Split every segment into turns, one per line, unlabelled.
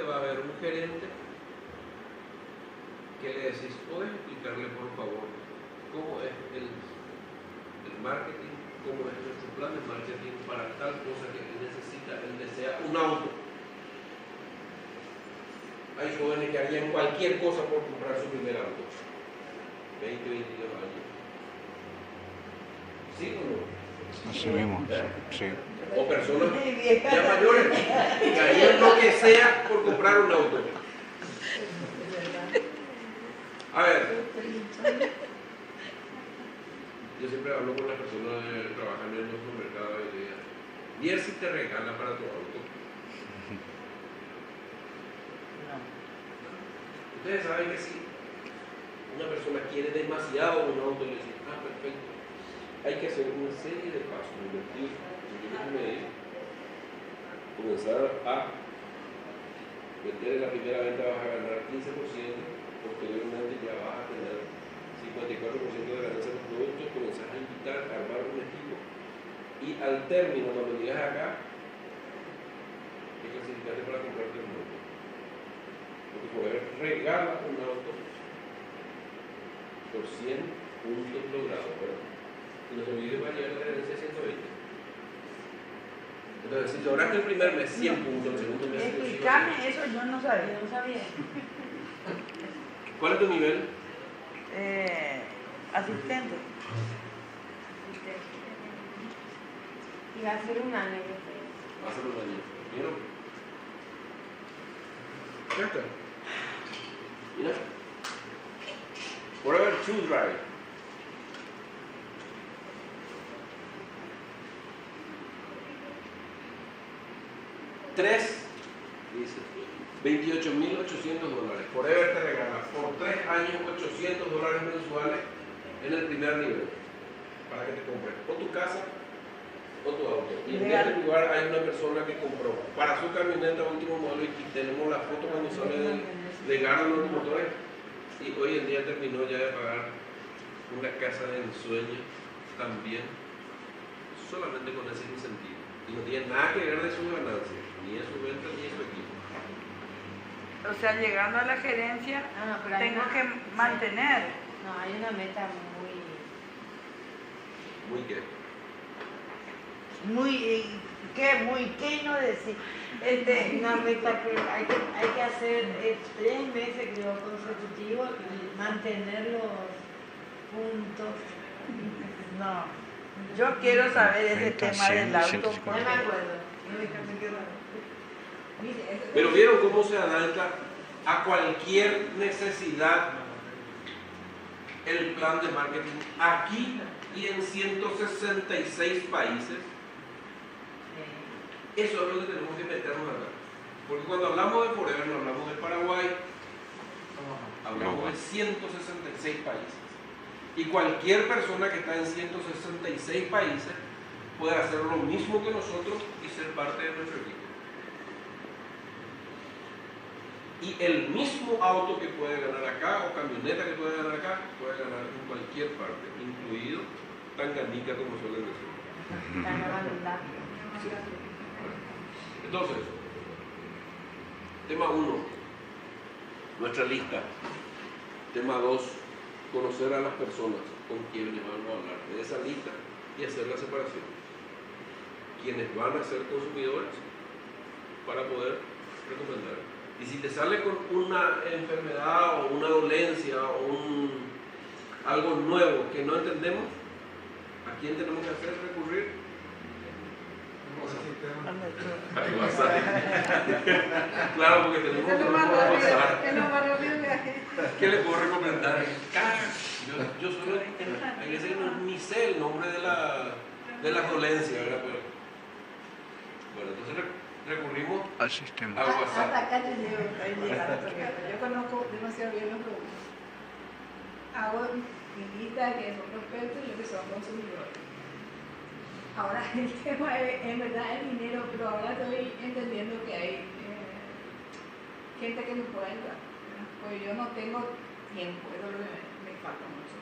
va a haber un gerente que le decís, ¿puedes explicarle por favor cómo es el marketing, cómo es nuestro plan de marketing para tal cosa que él necesita, él desea un auto? Hay jóvenes que harían cualquier cosa por comprar su primer auto. 20, 22 años. ¿Sí o no?
Así mismo, sí.
O personas ya mayores que harían lo que sea por comprar un auto. A ver, yo siempre hablo con las personas que trabajan en los supermercados y digo, ¿y si te regala para tu auto? Ustedes saben que si una persona quiere demasiado un auto, le dicen, perfecto, hay que hacer una serie de pasos, invertir un medio, comenzar a meter en la primera venta, vas a ganar 15%, posteriormente ya vas a tener 54% de ganancia de los productos, comenzar a invitar, a armar un equipo y al término, cuando llegas acá, te clasificaste para comprarte un auto. Porque poder regala un auto por 100 puntos logrados, ¿verdad? Y los olvides va a llegar a la herencia 120. Entonces, si lograste el primer mes 100 puntos, el segundo mes 150.
Explícame eso, yo no sabía.
No sabía.
¿Cuál es tu nivel?
Asistente.
Y va a ser un año que
Va a ser un año. ¿Vieron? Ya está. Mira. Forever True Drive. Dice $28.800. Forever te regala por 3 años $800 mensuales en el primer nivel para que te compres o tu casa o tu auto. Y en este lugar hay una persona que compró para su camioneta último modelo y tenemos la foto cuando sale de Garden los motores y hoy en día terminó ya de pagar una casa de ensueño también solamente con ese incentivo y no tiene nada que ver de sus ganancias ni de su venta ni de su equipo.
O sea, llegando a la gerencia,
pero
tengo que mantener.
No, hay una meta
¿Muy qué?
¿Qué no decir?
una meta que hay que hacer 3 meses, creo, consecutivos y mantener los puntos.
No, yo quiero saber ese
30,
tema del
100,
auto.
150.
No me acuerdo.
Pero ¿vieron cómo se adapta a cualquier necesidad el plan de marketing aquí y en 166 países? Eso es lo que tenemos que meternos acá. Porque cuando hablamos de Forever, no hablamos de Paraguay, hablamos de 166 países. Y cualquier persona que está en 166 países puede hacer lo mismo que nosotros y ser parte de nuestro equipo. Y el mismo auto que puede ganar acá, o camioneta que puede ganar acá, puede ganar en cualquier parte, incluido Tanganica, como suelen decir. Sí. Entonces, tema 1, nuestra lista. Tema 2, conocer a las personas con quienes vamos a hablar de esa lista y hacer la separación. Quienes van a ser consumidores para poder recomendar. Y si te sale con una enfermedad o una dolencia o algo nuevo que no entendemos, ¿a quién tenemos que hacer recurrir? Al WhatsApp. Claro, porque tenemos que WhatsApp. ¿Qué le puedo recomendar? Yo solo, hay veces que ni sé el nombre de la dolencia, ¿verdad? Pero, bueno, entonces recurrimos
Al sistema.
a WhatsApp.
Hasta acá te llevo, yo conozco demasiado bien los productos. Hago mi lista que son prospectos y los que son consumidores. Ahora el tema es, en verdad, el dinero, pero ahora estoy entendiendo que hay gente que me puede ayudar, ¿verdad? Porque yo no tengo tiempo, eso es lo que me falta mucho.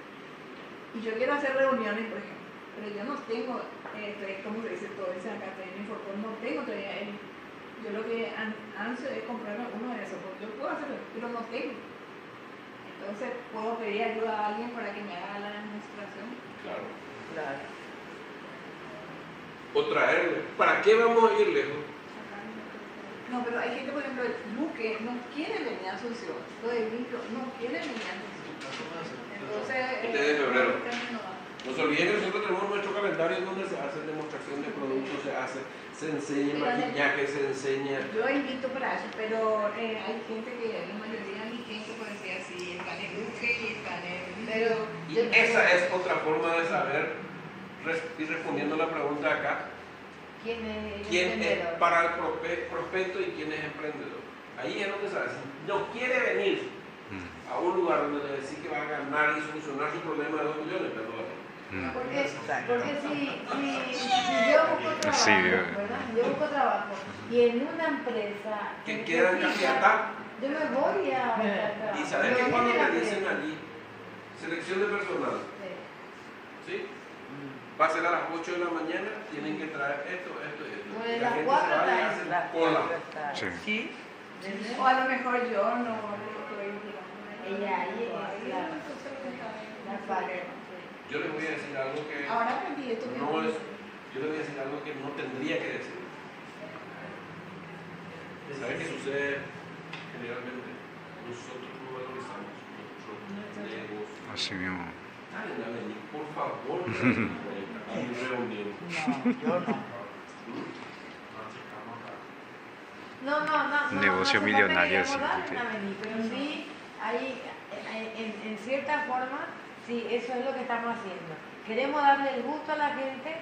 Y yo quiero hacer reuniones, por ejemplo, pero yo no tengo, como se dice todo ese acá, no tengo todavía Yo lo que ansio es comprarme uno de esos, porque yo puedo hacerlo, pero no tengo. Entonces puedo pedir ayuda a alguien para que me haga la demostración.
Claro.
Claro.
O traerle. ¿Para qué vamos a ir lejos?
No, pero hay gente, por ejemplo, Luque no quiere venir a Asunción, lo de Micro no quiere venir a Asunción. Entonces,
Este de febrero.
no va.
No se olviden que nosotros tenemos nuestro calendario donde se hace demostración de productos, se enseña maquillaje, se enseña.
Yo invito para eso, pero hay gente que, la mayoría de mi gente, por decir así, están en Luque y están en... Pero,
Y esa es otra forma de saber, y respondiendo a la pregunta de acá,
¿Quién es
quién es
emprendedor?
para el prospecto y quién es emprendedor. Ahí es donde se hace. No quiere venir a un lugar donde le decís que va a ganar y solucionar su problema de 2 millones de dólares.
Porque si yo busco trabajo,
Sí,
¿verdad? Yo busco trabajo y en una empresa
Que quedan candidatas.
yo me voy a
Y sabes que cuando te dicen allí, selección de personal, ¿sí? Va a ser a las 8 de la mañana, tienen que traer esto, esto y esto.
Bueno,
Y
a
la
las
gente
4
se va y
está
hace
la
cola.
Sí.
¿Sí?
o a lo mejor yo no estoy, digamos,
Ella ahí es la parte.
Yo les voy a decir algo que
Ahora aprendí esto.
no es, yo les voy a decir algo que no tendría que decir. ¿Sabes qué sucede generalmente? Nosotros no valorizamos nuestros negocios.
Así mismo.
Ay, Naleni, por favor, a mi reunión.
No, yo no.
No.
Negocio
no
millonario,
sí.
sí.
Pero sí, en cierta forma, sí, eso es lo que estamos haciendo. Queremos darle el gusto a la gente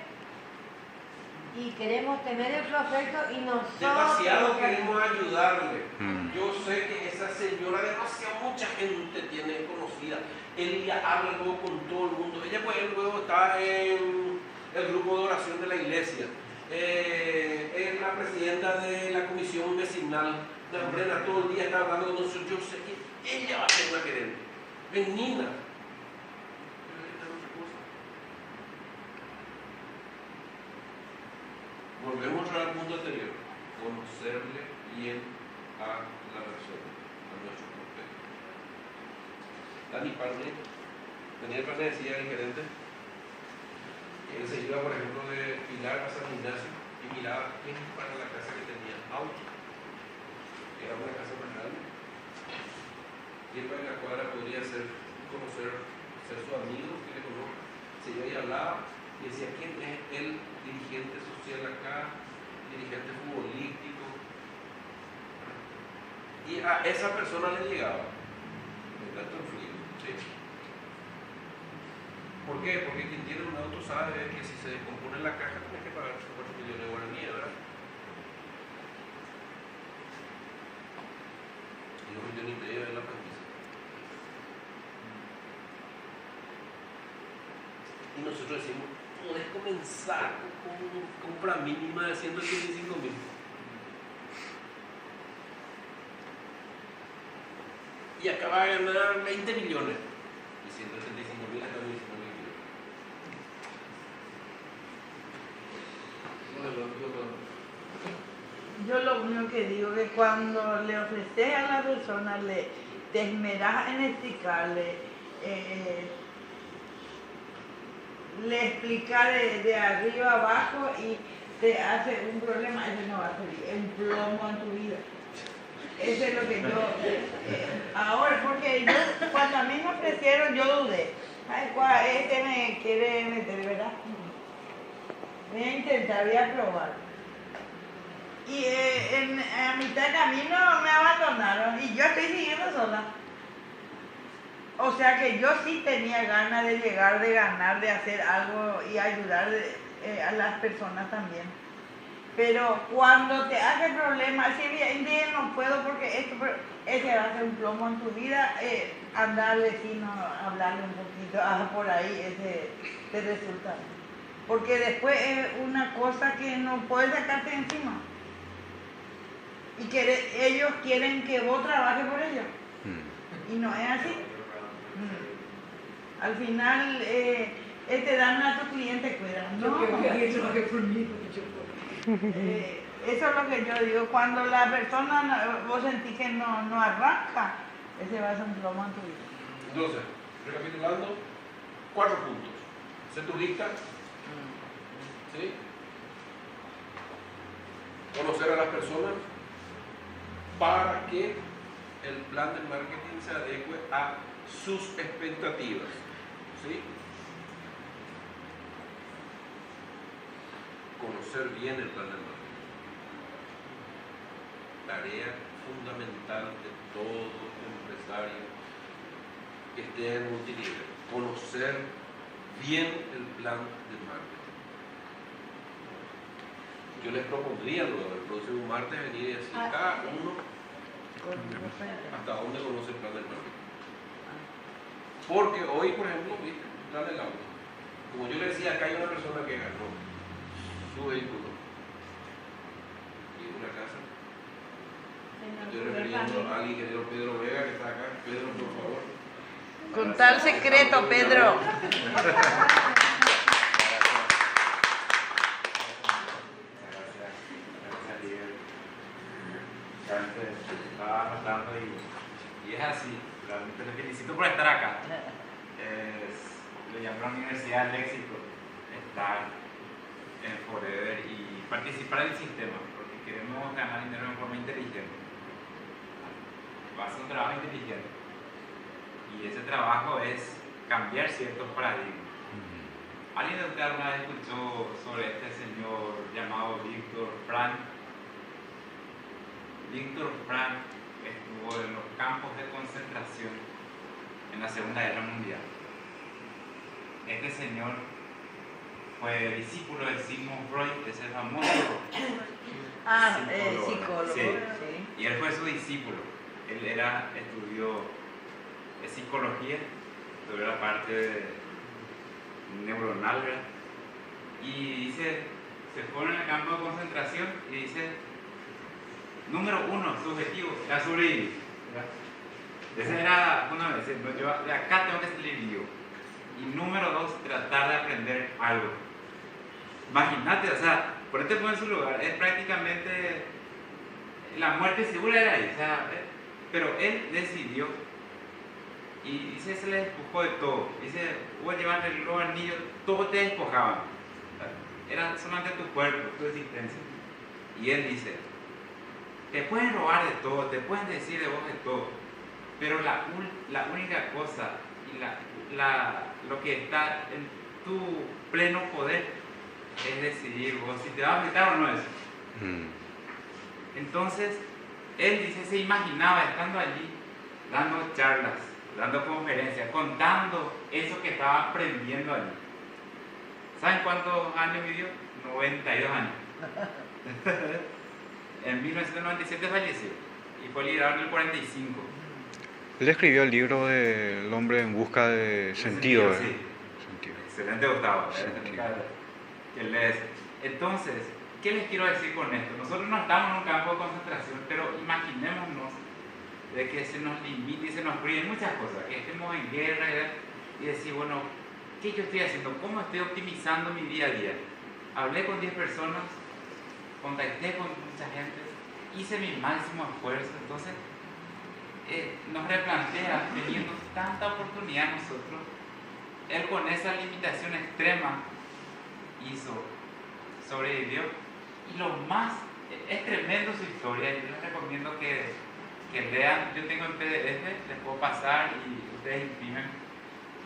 y queremos tener el prospecto y nosotros...
Demasiado queremos ayudarle.
Mm.
Yo sé que esa señora, demasiado mucha gente tiene conocida. Ella habla luego con todo el mundo. Ella pues luego está en el grupo de oración de la iglesia. Es la presidenta de la comisión vecinal. La Morena todo el día está hablando con nosotros. Yo sé que ella va a ser una gerente. Benigna. Volvemos al punto anterior, conocerle bien a la persona, a nuestro prospecto. Daniel Parné decía el gerente, que él se iba, por ejemplo, de Pilar a San Ignacio y miraba quién para la casa que tenía auto, que era una casa más grande. Quién para la cuadra podría ser su amigo, que le conozca. Se iba y hablaba y decía quién es el dirigente social acá, dirigente futbolístico, y a esa persona le llegaba tanto el frío, ¿sí? ¿Por qué? Porque quien tiene un auto sabe que si se descompone la caja tiene que pagar 4 millones de guaraníes, ¿verdad? Y 2,5 millones de la franquicia. Y nosotros decimos, podés comenzar con una compra mínima de 185.000. Y acaba de ganar 20 millones. Y 185.000 hasta 19.000.
Yo lo único que digo es que cuando le ofreces a la persona, te esmeras en explicarle, le explica de arriba abajo y te hace un problema, eso no va a ser un plomo en tu vida. Eso es lo que yo... ahora, porque yo, cuando a mí me ofrecieron, yo dudé. Ay, este me quiere meter, ¿verdad? Voy a intentar, voy a probar. Y a mitad de camino me abandonaron y yo estoy siguiendo sola. O sea que yo sí tenía ganas de llegar, de ganar, de hacer algo y ayudar a las personas también. Pero cuando te hace problemas, si bien no puedo porque ese va a ser un plomo en tu vida, andar al vecino, hablarle un poquito, por ahí ese te resulta. Porque después es una cosa que no puedes sacarte encima. Y que ellos quieren que vos trabajes por ellos. Y no es así. Al final, te dan a tu cliente, cuidan. No,
Yo quiero que trabaje por mí, porque yo puedo.
Eso es lo que yo digo. Cuando la persona, vos sentís que no arranca, ese va a ser un plomo en tu vida.
Entonces, recapitulando, 4 puntos. Sé tu lista. ¿Sí? Conocer a las personas para que el plan de marketing se adecue a sus expectativas. ¿Sí? Conocer bien el plan de marketing. Tarea fundamental de todo empresario que esté en multinivel. Conocer bien el plan de marketing. Yo les propondría luego el próximo martes venir y decir cada uno hasta dónde conoce el plan de marketing. Porque hoy, por ejemplo, viste, plan del auto. Como yo le decía, acá hay una persona que ganó su vehículo y una casa. Me estoy refiriendo al ingeniero Pedro Vega que está acá. Pedro, por favor.
Con tal secreto, Pedro.
Estaba anotando y es así. Realmente le felicito por estar acá. Le llamo a la Universidad del Éxito, estar en Forever y participar del sistema, porque queremos ganar dinero de forma inteligente. Va a ser un trabajo inteligente. Y ese trabajo es cambiar ciertos paradigmas. ¿Alguien de ustedes alguna vez escuchó sobre este señor llamado Víctor Frank? Víctor Frank estuvo en los campos de concentración en la Segunda Guerra Mundial. Este señor fue discípulo de Sigmund Freud, ese famoso
psicólogo.
Sí. Sí. Y él fue su discípulo. Él estudió psicología, estudió la parte neuronal, ¿verdad? Y dice, se fueron en el campo de concentración y dice, número 1, su objetivo era sobrevivir. Ese era uno de esos, yo de acá tengo que salir vivo. Y número 2, tratar de aprender algo. Imagínate, o sea, ponete en su lugar, es prácticamente la muerte segura era ahí, o sea, pero él decidió y dice, se le despojó de todo. Dice, voy a llevar el reloj al niño, todo te despojaban. Era solamente tu cuerpo, tu existencia. Y él dice, te pueden robar de todo, te pueden decir de vos de todo, pero la única cosa y lo que está en tu pleno poder es decidir vos si te vas a meter o no eso. Entonces, él dice, se imaginaba estando allí, dando charlas, dando conferencias, contando eso que estaba aprendiendo allí. ¿Saben cuántos años vivió? 92 años. En 1997 falleció y fue liberado en el 45.
Él escribió el libro de El hombre en busca de sentido.
Sí.
Sentido.
Excelente, Gustavo.
Sentido.
Que lees. Entonces, ¿qué les quiero decir con esto? Nosotros no estamos en un campo de concentración, pero imaginémonos de que se nos limite y se nos priven muchas cosas, que estemos en guerra y decir, bueno, ¿qué yo estoy haciendo? ¿Cómo estoy optimizando mi día a día? Hablé con 10 personas, contacté con mucha gente, hice mi máximo esfuerzo. Entonces nos replantea, teniendo tanta oportunidad nosotros, él con esa limitación extrema hizo, sobrevivió, y lo más, es tremendo su historia. Yo les recomiendo que lean. Yo tengo en PDF, les puedo pasar y ustedes imprimen.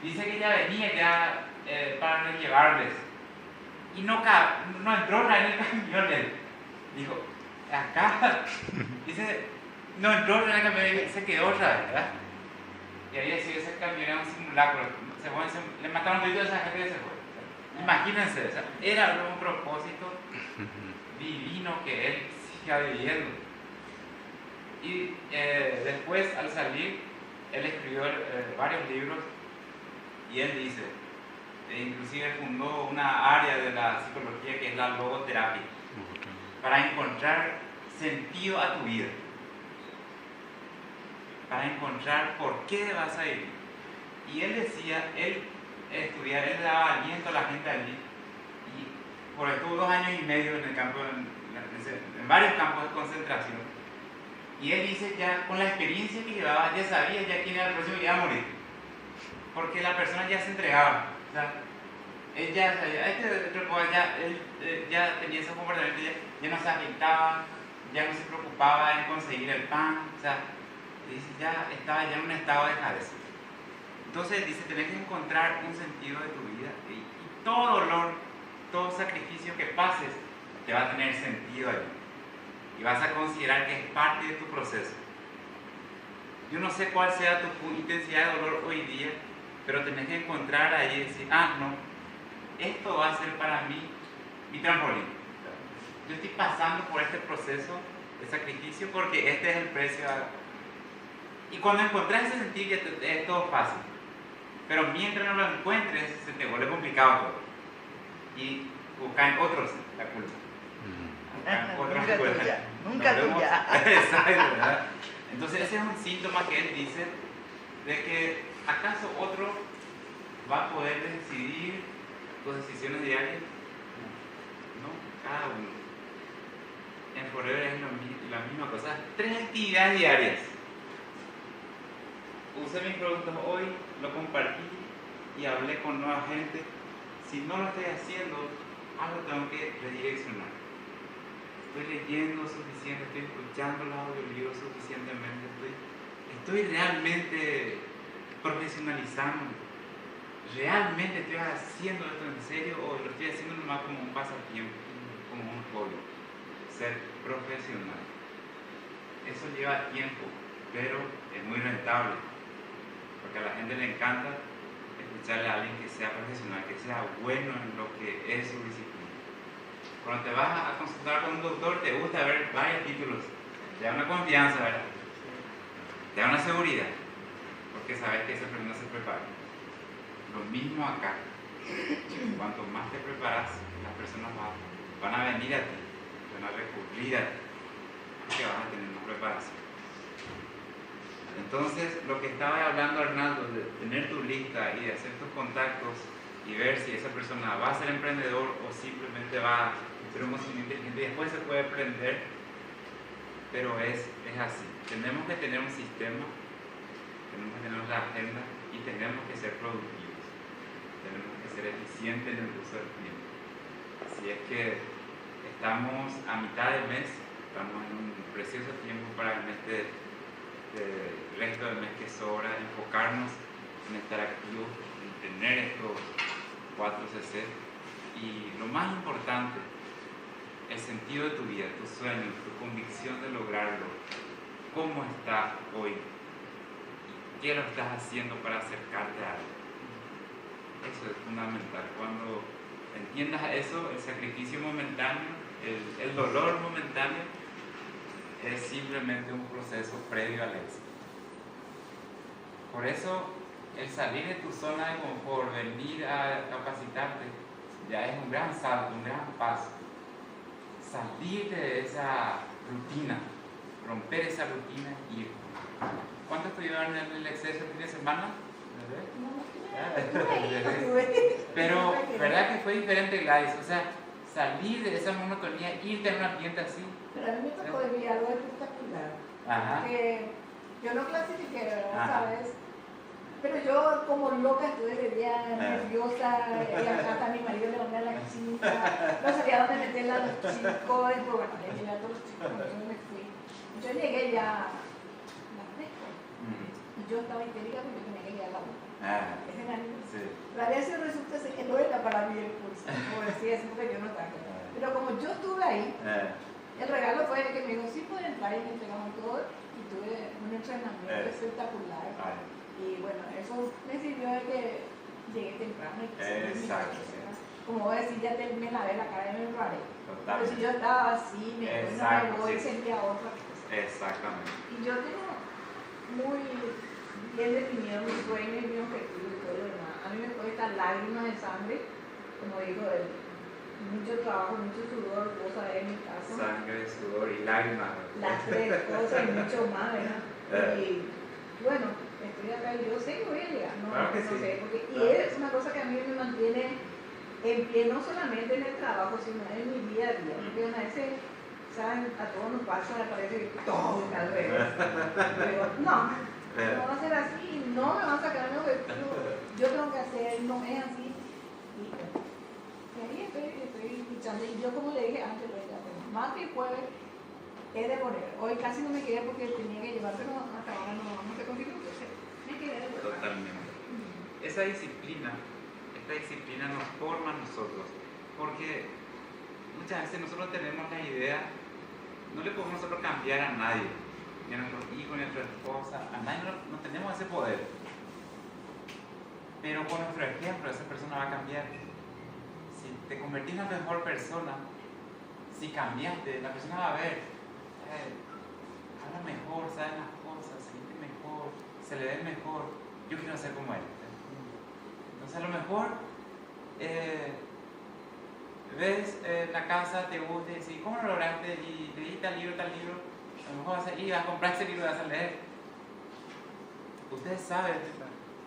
Dice que ella venía ya para llevarles y no entró en el camión. Dijo, acá, dice, no entró en el camión y se quedó otra vez, ¿verdad? Y ahí decía, ese camión era un simulacro, le mataron a esa gente y se fue. Imagínense, o sea, era un propósito divino que él siga viviendo. Y después, al salir, él escribió varios libros y él dice, inclusive fundó una área de la psicología que es la logoterapia, para encontrar sentido a tu vida, para encontrar por qué vas a vivir. Y él decía, él daba aliento a la gente allí, y por estuvo 2 años y medio en el campo de en varios campos de concentración. Y él dice, ya con la experiencia que llevaba, ya sabía ya quién era el próximo que iba a morir. Porque la persona ya se entregaba. O sea, él ya sabía, él ya tenía ese comportamiento, ya no se afectaba, ya no se preocupaba en conseguir el pan. O sea, dice, ya estaba ya en un estado de cabeza. Entonces dice, tenés que encontrar un sentido de tu vida y todo dolor, todo sacrificio que pases te va a tener sentido allí. Y vas a considerar que es parte de tu proceso. Yo no sé cuál sea tu intensidad de dolor hoy día, pero tenés que encontrar ahí y decir, no, esto va a ser para mí mi trampolín. Yo estoy pasando por este proceso de sacrificio porque este es el precio. Y cuando encontrás ese sentido ya es todo fácil. Pero mientras no lo encuentres, se te vuelve complicado todo. Y buscan otros la culpa.
Nunca tuya, nunca tuya.
Exacto, ¿verdad? Entonces ese es un síntoma que él dice de que ¿acaso otro va a poder decidir tus decisiones diarias? No, cada uno. En Forever es la misma cosa. 3 actividades diarias. Usé mis productos hoy, lo compartí y hablé con nueva gente. Si no lo estoy haciendo, algo tengo que redireccionar. Estoy leyendo suficiente, estoy escuchando los audiolibros suficientemente, estoy realmente profesionalizando. ¿Realmente estoy haciendo esto en serio o lo estoy haciendo nomás como un pasatiempo, como un hobby? Ser profesional. Eso lleva tiempo, pero es muy rentable. Porque a la gente le encanta escucharle a alguien que sea profesional, que sea bueno en lo que es su disciplina. Cuando te vas a consultar con un doctor, te gusta ver varios títulos. Te da una confianza, ¿verdad? Te da una seguridad. Porque sabes que esa persona se prepara. Lo mismo acá. Cuanto más te preparas, las personas van a venir a ti, van a recurrir a ti, porque vas a tener una preparación. Entonces, lo que estaba hablando Arnaldo, de tener tu lista y de hacer tus contactos y ver si esa persona va a ser emprendedor o simplemente va a ser un consumidor inteligente y después se puede aprender, pero es así. Tenemos que tener un sistema, tenemos que tener la agenda y tenemos que ser productivos. Tenemos que ser eficientes en el uso del tiempo. Así es que estamos a mitad del mes, estamos en un precioso tiempo para el mes del resto del mes que sobra, enfocarnos en estar activos, en tener estos 4 CC y lo más importante, el sentido de tu vida, tus sueños, tu convicción de lograrlo, cómo está hoy y qué lo estás haciendo para acercarte a algo. Eso es fundamental. Cuando entiendas eso, el sacrificio momentáneo, el dolor momentáneo, es simplemente un proceso previo al éxito. Por eso, el salir de tu zona de confort, venir a capacitarte, ya es un gran salto, un gran paso. Salir de esa rutina, romper esa rutina y ir. ¿Cuánto estuvieron en el exceso el fin de semana? Pero, ¿verdad que fue diferente, Gladys? O sea, salir de esa monotonía, irte a un ambiente así.
Pero a mí me tocó vivir algo espectacular.
Ajá.
Que yo no clasifiqué, ¿verdad?
Ajá.
¿Sabes? Pero yo como loca estuve de día nerviosa, y hasta mi marido le mandé a la chica, no sabía dónde meter a los chicos, y pues bueno, le llevé a todos los chicos, entonces me fui. Yo llegué ya a las 3, y yo estaba histérica porque yo tenía que llegar a la 1. Ese era el
Sí.
Pero a veces resulta ser que no era para mí el curso, como decía, es porque yo no estaba. Pero como yo estuve ahí, el regalo fue que me dijo, sí puede entrar y me entregamos todo, y tuve un entrenamiento espectacular. Y bueno, eso me sirvió de que llegué temprano y que
Exacto.
como voy a decir, ya me lavé la cara y me embarré. Pero
Totalmente.
si yo estaba así, no me voy,
sí.
sentía otra cosa.
Exactamente.
Y yo tengo muy bien definido mi sueño y mi objetivo y todo lo demás. A mí me cuesta lágrimas de sangre, como digo, mucho trabajo, mucho sudor, vos sabés, en mi caso.
Sangre, sudor y lágrimas.
Las 3 cosas y mucho más, ¿verdad? Y bueno, estoy acá y yo sé que voy a llegar, no,
Claro que
no
sí.
sé, porque, y
Claro.
es una cosa que a mí me mantiene en pie, no solamente en el trabajo, sino en mi día a día, porque a veces ¿saben? A todos nos pasa, parece que todo está al revés. Pero no va a ser así, no me van a sacar mi objetivo, yo tengo que hacer, no es así. Y ahí estoy luchando. Y yo, como le dije antes, martes y jueves es de poner. Hoy casi no me quedé porque tenía que llevar, pero hasta ahora no se consiguió. Me quedé de verdad.
Totalmente. Esta disciplina nos forma a nosotros, porque muchas veces nosotros tenemos la idea, no le podemos nosotros cambiar a nadie, ni a nuestros hijos, ni a nuestra esposa, a nadie no tenemos ese poder. Pero con nuestro ejemplo, esa persona va a cambiar. Si te convertís en la mejor persona, si cambiaste, la persona va a ver, habla mejor, sabe las cosas, se siente mejor, se le ve mejor. Yo quiero ser como él. Entonces, a lo mejor ves la casa, te gusta y decís, ¿cómo lo lograste? Y leí tal libro. A lo mejor vas a ir a comprar ese libro y vas a leer. Ustedes saben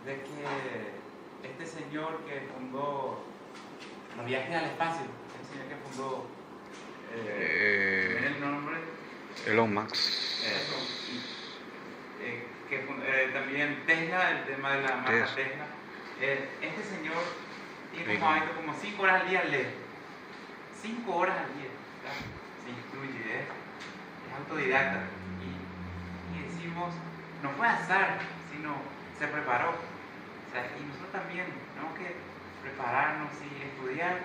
de que este señor que fundó los viajes al espacio, el señor que fundó el nombre
Elon Musk.
También Tesla, el tema de la marca Tesla. Este señor tiene como hábito como 5 horas al día leer. 5 horas al día. ¿Verdad? Se instruye, es autodidacta. Y decimos, no fue azar, sino se preparó. O sea, y nosotros también tenemos que prepararnos y estudiar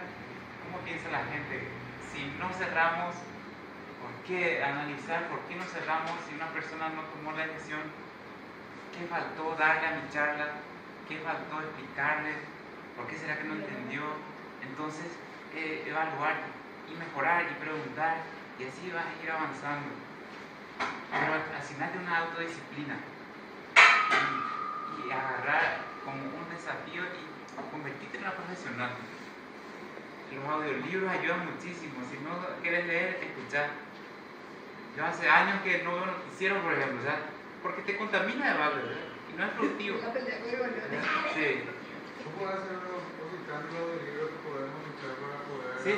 cómo piensa la gente. Si no cerramos, ¿por qué analizar? ¿Por qué no cerramos si una persona no tomó la decisión? ¿Qué faltó darle a mi charla? ¿Qué faltó explicarle? ¿Por qué será que no entendió? Entonces, evaluar y mejorar y preguntar, y así vas a ir avanzando. Pero asignarte una autodisciplina y agarrar como un desafío y convertirte en una profesional. Los audiolibros ayudan muchísimo. Si no quieres leer, escuchar. Yo hace años que no veo noticieros, por ejemplo, ¿sabes? Porque te contamina de valor, ¿verdad? Y no es productivo. Sí.
¿Cómo hacer los cambios de libros que podemos luchar para poder?
Sí.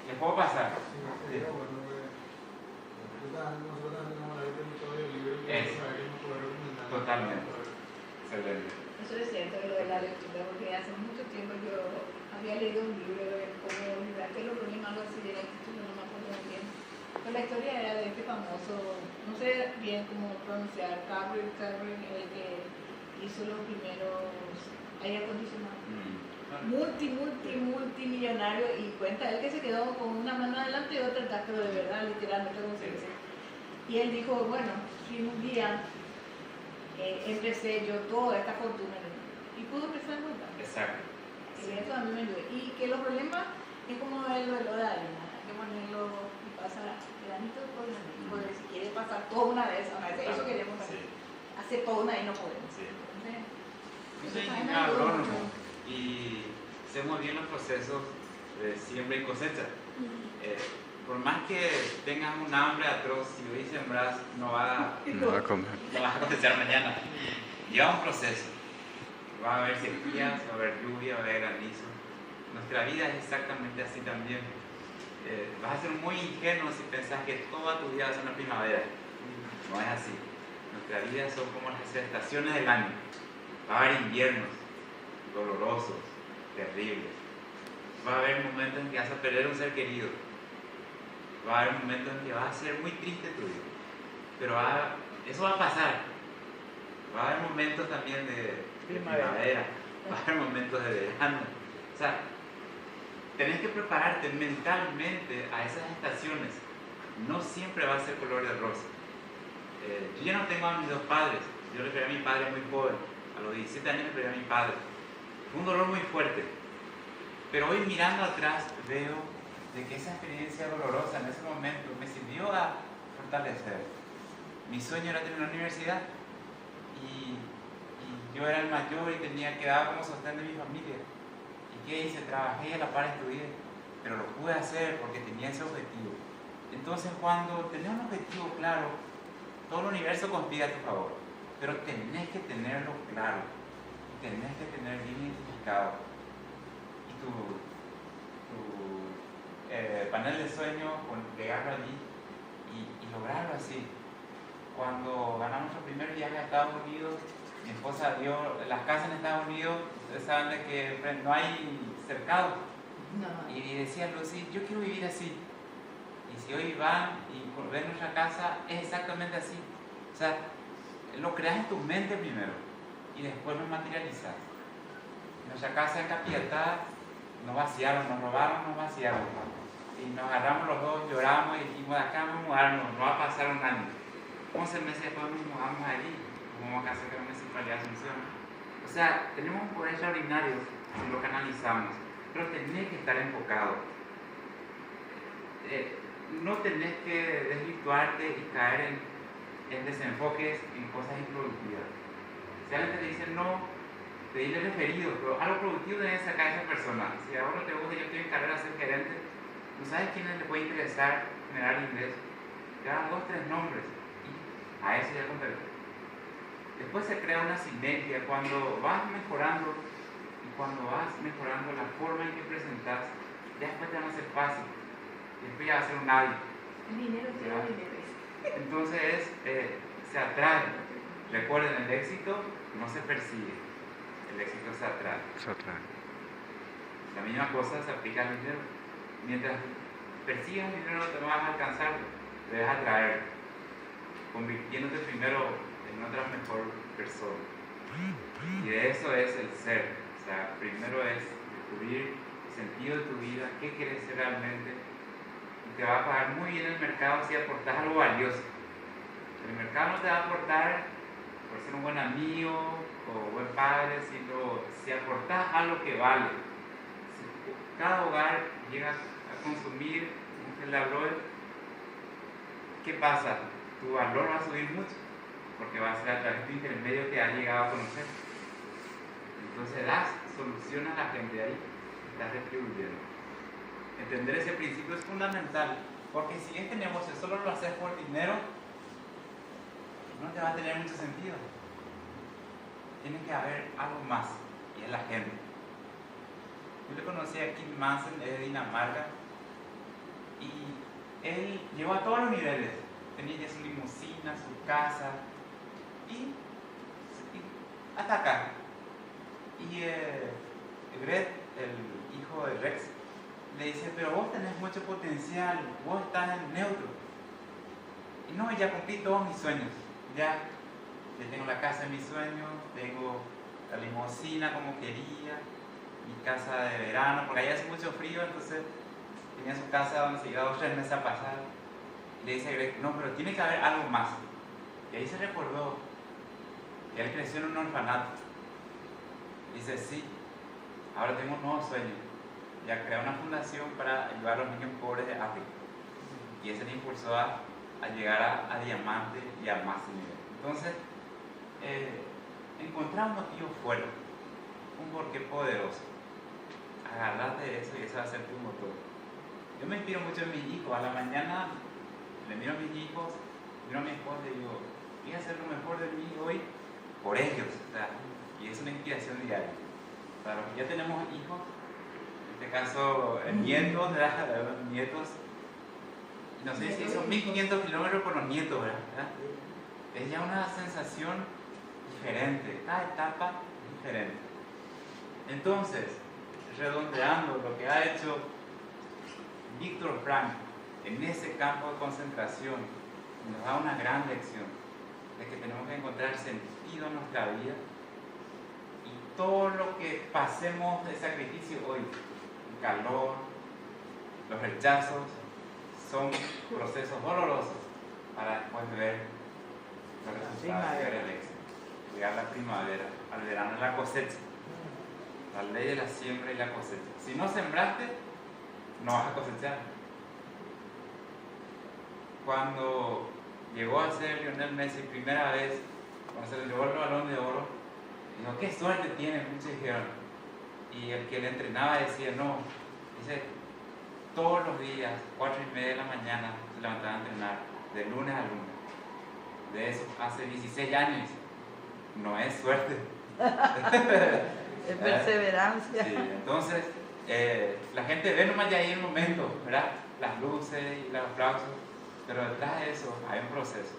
¿Les puedo pasar?
Sí. Nosotros también tenemos la vida de libros y sabemos poder recomendar.
Totalmente. Excelente.
Eso es cierto, lo de la lectura, porque hace mucho tiempo yo había leído un libro de cómo olvidarte los problemas, algo así, era el título, no me acuerdo muy bien. Pero la historia era de este famoso, no sé bien cómo pronunciar, Gabriel, el que hizo los primeros aire acondicionados. Multimillonario, y cuenta él que se quedó con una mano adelante y otra atrás, pero de verdad, literalmente, como se dice. Y él dijo, bueno, si un día empecé yo toda esta fortuna y pudo empezar a juntar.
Exacto.
Y eso a mí me ayudó. Y que los problemas es como el reloj de arena, hay que ponerlo y pasar granito por granito. Porque si quieres pasar toda una vez, eso queremos hacer. Hacer toda una vez no podemos.
Sí.
Entonces,
Yo soy
eso
ingeniero agrónomo y sé muy bien los procesos de siembra y cosecha. Por más que tengas un hambre atroz, si hoy sembras no vas a cosechar mañana. Lleva un proceso. Va a haber sequías, va a haber lluvia, va a haber granizo. Nuestra vida es exactamente así también. Vas a ser muy ingenuo si pensás que toda tu vida va a ser una primavera. No es así. Nuestra vida son como las estaciones del año. Va a haber inviernos dolorosos, terribles. Va a haber momentos en que vas a perder un ser querido. Va a haber momentos en que vas a ser muy triste tu vida. Pero eso va a pasar. Va a haber momentos también de primavera. Va a haber momentos de verano. O sea, tenés que prepararte mentalmente a esas estaciones. No siempre va a ser color de rosa. Yo ya no tengo a mis dos padres. Yo le perdí a mi padre muy joven. A los 17 años le perdí a mi padre. Fue un dolor muy fuerte. Pero hoy mirando atrás veo de que esa experiencia dolorosa en ese momento me sirvió a fortalecer. Mi sueño era tener una universidad y yo era el mayor y tenía que dar como sostén de mi familia. ¿Y qué hice? Trabajé a la par, estudié, pero lo pude hacer porque tenía ese objetivo. Entonces, cuando tenés un objetivo claro, todo el universo conspira a tu favor, pero tenés que tenerlo claro, tenés que tener bien identificado. Y panel de sueño, pegarlo allí y lograrlo así. Cuando ganamos nuestro primer viaje a Estados Unidos, mi esposa dio las casas en Estados Unidos, ustedes saben de que no hay cercado.
No.
Y decía Lucy, yo quiero vivir así. Y si hoy van y ven nuestra casa, es exactamente así. O sea, lo creas en tu mente primero y después lo materializas. Nuestra casa en Capiatá nos vaciaron, nos robaron, nos vaciaron. Y nos agarramos los dos, lloramos y dijimos, acá vamos a mudarnos, no va a pasar un año. 11 meses después nos mudamos allí, como acá cerca de la Municipalidad de Asunción. O sea, tenemos un poder extraordinario si lo canalizamos, pero tenés que estar enfocado. No tenés que desvirtuarte y caer en desenfoques, en cosas improductivas. Si alguien te dice no, pedirle referido, pero algo productivo debes sacar a esa persona. Si ahora te gusta, yo estoy en carrera de ser gerente, ¿tú sabes quiénes le puede interesar generar ingresos? Te dan 2 o 3 nombres y a eso ya convertirte. Después se crea una sinergia cuando vas mejorando y cuando vas mejorando la forma en que presentas, ya después te van a ser fácil y después ya va a ser un hábito.
El dinero te da dinero.
Entonces se atrae. Recuerden, el éxito no se persigue, el éxito se atrae.
Se atrae.
La misma cosa se aplica al dinero. Mientras persigas el dinero no vas a alcanzarlo, debes atraer, convirtiéndote primero en otra mejor persona. Y de eso es el ser. O sea, primero es descubrir el sentido de tu vida, qué quieres ser realmente. Y te va a pagar muy bien el mercado si aportas algo valioso. El mercado no te va a aportar por ser un buen amigo o buen padre, sino si aportas algo que vale. Si cada hogar llega a consumir, como le habló, ¿qué pasa? Tu valor va a subir mucho, porque va a ser a través de tu intermedio que has llegado a conocer. Entonces das soluciones a la gente de ahí, estás retribuyendo. Entender ese principio es fundamental, porque si este negocio solo lo haces por dinero, no te va a tener mucho sentido. Tiene que haber algo más, y es la gente. Yo le conocí a Kim Manson, es de Dinamarca, y él llegó a todos los niveles. Tenía ya su limusina, su casa, y hasta acá. Y Greg, el hijo de Rex, le dice, pero vos tenés mucho potencial, vos estás en neutro. Y no, ya cumplí todos mis sueños. Ya tengo la casa de mis sueños, tengo la limusina como quería, mi casa de verano, porque allá hace mucho frío, entonces tenía su casa donde se iba 2 o 3 meses a pasar. Y le dice a Greg, no, pero tiene que haber algo más. Y ahí se recordó que él creció en un orfanato. Dice, sí, ahora tengo un nuevo sueño. Ya creé una fundación para ayudar a los niños pobres de África. Y ese le impulsó a llegar a diamante y a más nivel. Entonces, encontrar un motivo fuerte, un porqué poderoso. Agarrate de eso y eso va a ser tu motor. Yo me inspiro mucho en mis hijos. A la mañana le miro a mis hijos, miro a mi esposa y digo, voy a hacer lo mejor de mí hoy por ellos. O sea, y es una inspiración diaria. Para los que ya tenemos hijos, en este caso nietos, ¿verdad? Nietos, no sé si son 1500 kilómetros por los nietos, ¿verdad? Es ya una sensación diferente, cada etapa es diferente. Entonces, redondeando lo que ha hecho Víctor Frank en ese campo de concentración, nos da una gran lección de que tenemos que encontrar sentido en nuestra vida y todo lo que pasemos de sacrificio hoy, el calor, los rechazos, son procesos dolorosos para después ver los resultados del éxito. Llegar a la primavera, al verano, la cosecha. La ley de la siembra y la cosecha. Si no sembraste, no vas a cosechar. Cuando llegó a ser Lionel Messi primera vez, cuando se le llevó el Balón de Oro, dijo, qué suerte tiene, muchos dijeron. Y el que le entrenaba decía, no, dice, todos los días, 4:30 de la mañana, se levantaba a entrenar, de lunes a lunes. De eso hace 16 años. No es suerte.
Es perseverancia.
Sí, entonces, La gente ve nomás ya ahí el momento, ¿verdad? Las luces y los aplausos, pero detrás de eso hay un proceso.